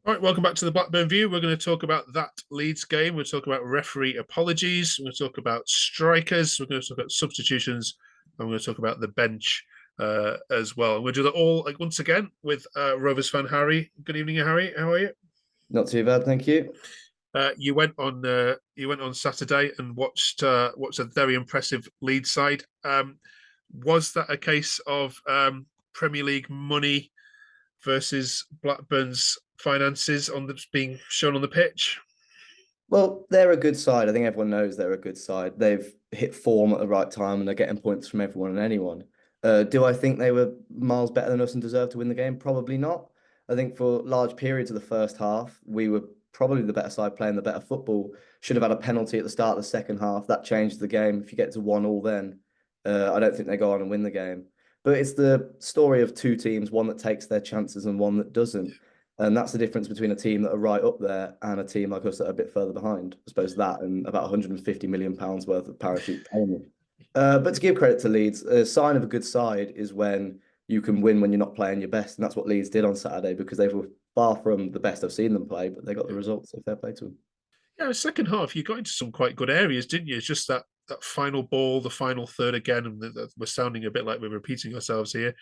All right, welcome back to the Blackburn View. We're going to talk about that Leeds game. We'll talk about referee apologies. We're going to talk about strikers. We're going to talk about substitutions. And we're going to talk about the bench as well. And we'll do that all once again with Rovers fan Harry. Good evening, Harry. How are you? Not too bad, thank you. You went on Saturday and watched a very impressive Leeds side. Was that a case of Premier League money versus Blackburn's finances on that's being shown on the pitch? Well, they're a good side. I think everyone knows they're a good side. They've hit form at the right time and they're getting points from everyone and anyone. Do I think they were miles better than us and deserved to win the game? Probably not. I think for large periods of the first half, we were probably the better side playing the better football. Should have had a penalty at the start of the second half. That changed the game. If you get to 1-1 then, I don't think they go on and win the game. But it's the story of two teams, one that takes their chances and one that doesn't. And that's the difference between a team that are right up there and a team like us that are a bit further behind. I suppose that and about £150 million worth of parachute payment. But to give credit to Leeds, a sign of a good side is when you can win when you're not playing your best. And that's what Leeds did on Saturday because they were far from the best I've seen them play, but they got the results. So fair play to them. Yeah, the second half you got into some quite good areas, didn't you? It's just that final ball, the final third again, and we're sounding a bit like we're repeating ourselves here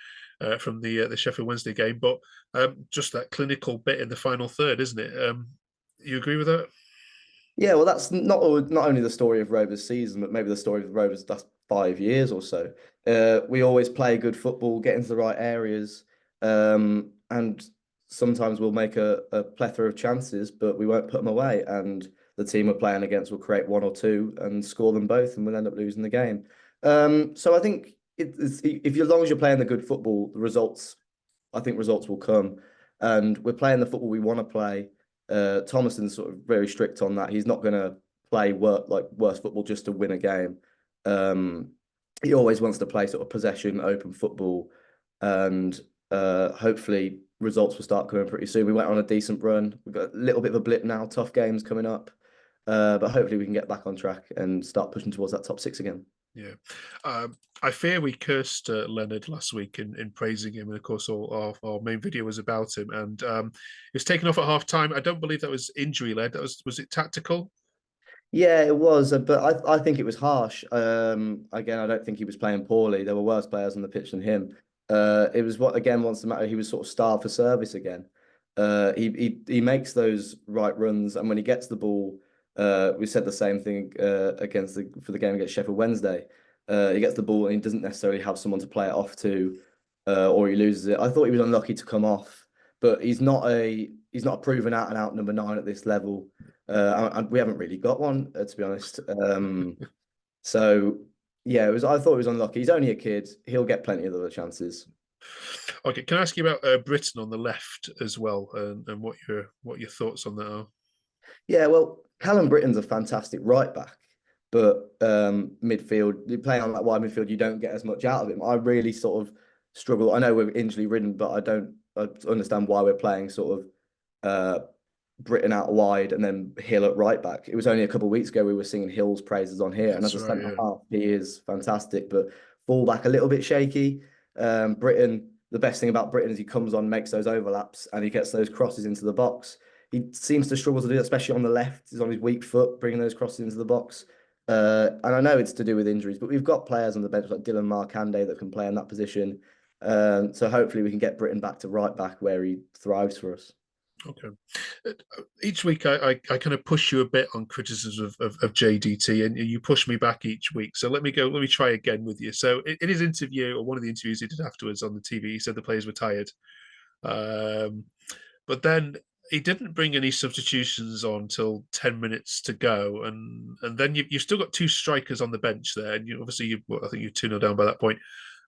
from the Sheffield Wednesday game, but just that clinical bit in the final third, isn't it? You agree with that? Yeah, well, that's not only the story of Rovers' season, but maybe the story of Rovers' last 5 years or so. We always play good football, get into the right areas, and sometimes we'll make a plethora of chances, but we won't put them away. And the team we're playing against will create one or two and score them both, and we'll end up losing the game. So I think if as long as you're playing the good football, the results, I think results will come. And we're playing the football we want to play. Thomason's sort of very strict on that. He's not going to play worse football just to win a game. He always wants to play sort of possession, open football, and hopefully results will start coming pretty soon. We went on a decent run. We've got a little bit of a blip now, tough games coming up, but hopefully we can get back on track and start pushing towards that top six again. Yeah. I fear we cursed Leonard last week in praising him. And of course, all our main video was about him. And he was taken off at half time. I don't believe that was injury led. Was it tactical? Yeah, it was, but I think it was harsh. Again, I don't think he was playing poorly. There were worse players on the pitch than him. It was what again wants to matter. He was sort of starved for service again. He makes those right runs, and when he gets the ball, we said the same thing for the game against Sheffield Wednesday. He gets the ball and he doesn't necessarily have someone to play it off to, or he loses it. I thought he was unlucky to come off, but he's not a proven out and out number nine at this level. And we haven't really got one, to be honest. So yeah, I thought he was unlucky. He's only a kid. He'll get plenty of other chances. Okay, can I ask you about Britain on the left as well, and what your thoughts on that are? Yeah, well, Callum Britton's a fantastic right back, but midfield, you play on that wide midfield, you don't get as much out of him. I really sort of struggle. I know we're injury ridden, but I understand why we're playing sort of Britton out wide and then Hill at right back. It was only a couple of weeks ago we were singing Hill's praises on here, and as That's a right. centre Yeah. half, he is fantastic, but full back a little bit shaky. Britton, the best thing about Britton is he comes on, makes those overlaps, and he gets those crosses into the box. He seems to struggle to do it, especially on the left. He's on his weak foot, bringing those crosses into the box. And I know it's to do with injuries, but we've got players on the bench like Dylan Markande that can play in that position. So hopefully we can get Britton back to right back where he thrives for us. Okay. Each week, I kind of push you a bit on criticisms of JDT, and you push me back each week. So let me go. Let me try again with you. So in his interview, or one of the interviews he did afterwards on the TV, he said the players were tired. Um, but then he didn't bring any substitutions on till 10 minutes to go, and then you've still got two strikers on the bench there, and I think you're 2-0 down by that point.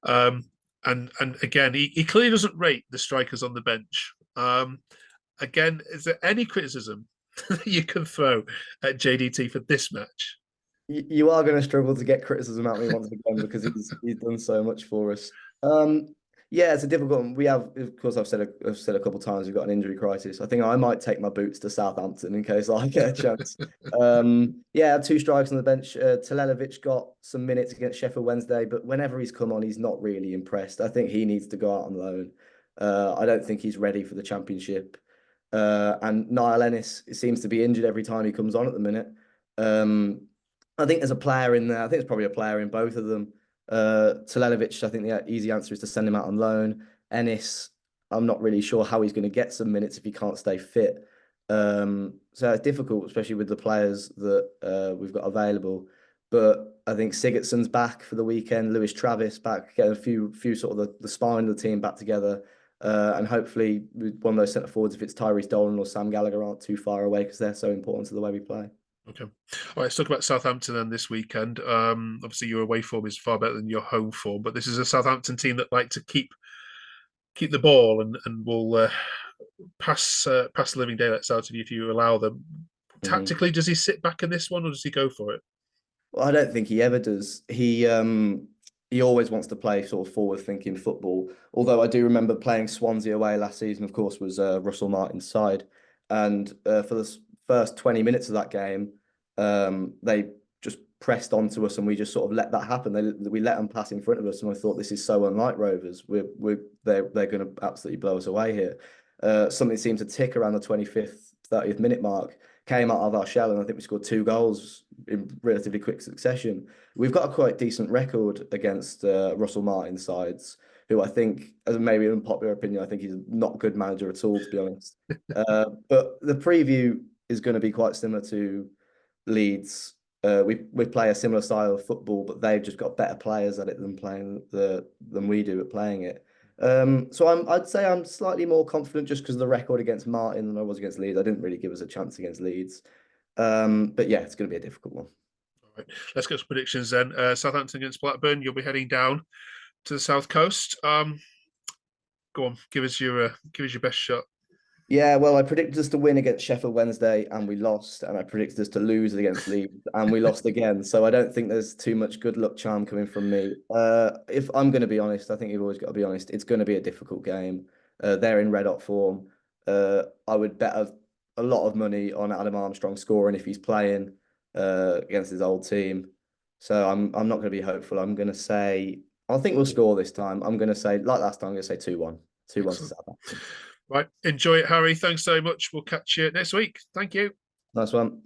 Um, and again, he clearly doesn't rate the strikers on the bench. Again, is there any criticism that you can throw at JDT for this match? You are going to struggle to get criticism out of me once again because he's done so much for us. Yeah, it's a difficult one. We have, of course, I've said a couple of times we've got an injury crisis. I think I might take my boots to Southampton in case I get a chance. Yeah, two strikers on the bench. Talelevic got some minutes against Sheffield Wednesday, but whenever he's come on, he's not really impressed. I think he needs to go out on loan. I don't think he's ready for the Championship. And Niall Ennis seems to be injured every time he comes on at the minute. Um, I think there's a player in there. I think there's probably a player in both of them. Talenovic, I think the easy answer is to send him out on loan. Ennis, I'm not really sure how he's going to get some minutes if he can't stay fit. So it's difficult, especially with the players that we've got available. But I think Sigurdsson's back for the weekend. Lewis Travis back, getting a few sort of the spine of the team back together. And hopefully one of those centre forwards, if it's Tyrese Dolan or Sam Gallagher, aren't too far away because they're so important to the way we play. Okay. All right, let's talk about Southampton then this weekend. Obviously, your away form is far better than your home form, but this is a Southampton team that like to keep the ball and will pass the living daylights out of you if you allow them. Tactically, does he sit back in this one or does he go for it? Well, I don't think he ever does. He always wants to play sort of forward-thinking football. Although I do remember playing Swansea away last season, of course, was Russell Martin's side. And for the first 20 minutes of that game, they just pressed onto us and we just sort of let that happen. We let them pass in front of us, and I thought this is so unlike Rovers. They're going to absolutely blow us away here. Something seemed to tick around the 25th, 30th minute mark. Came out of our shell, and I think we scored 2 goals in relatively quick succession. We've got a quite decent record against Russell Martin sides, who I think, as maybe an unpopular opinion, I think he's not a good manager at all, to be honest. But the preview is going to be quite similar to Leeds. We play a similar style of football, but they've just got better players at it than we do at playing it. So I'd say I'm slightly more confident just because of the record against Martin than I was against Leeds. I didn't really give us a chance against Leeds. But yeah, it's going to be a difficult one. All right, let's get some predictions then. Southampton against Blackburn. You'll be heading down to the south coast. Go on, give us your best shot. Yeah, well, I predicted us to win against Sheffield Wednesday and we lost, and I predicted us to lose against Leeds and we lost again. So I don't think there's too much good luck charm coming from me. If I'm going to be honest, I think you've always got to be honest. It's going to be a difficult game. They're in red hot form. I would bet a lot of money on Adam Armstrong scoring if he's playing against his old team. So I'm not going to be hopeful. I'm going to say I think we'll score this time. I'm going to say like last time. I'm going to say 2-1, 2-1 to Southampton. Right, enjoy it, Harry. Thanks so much. We'll catch you next week. Thank you. Nice one.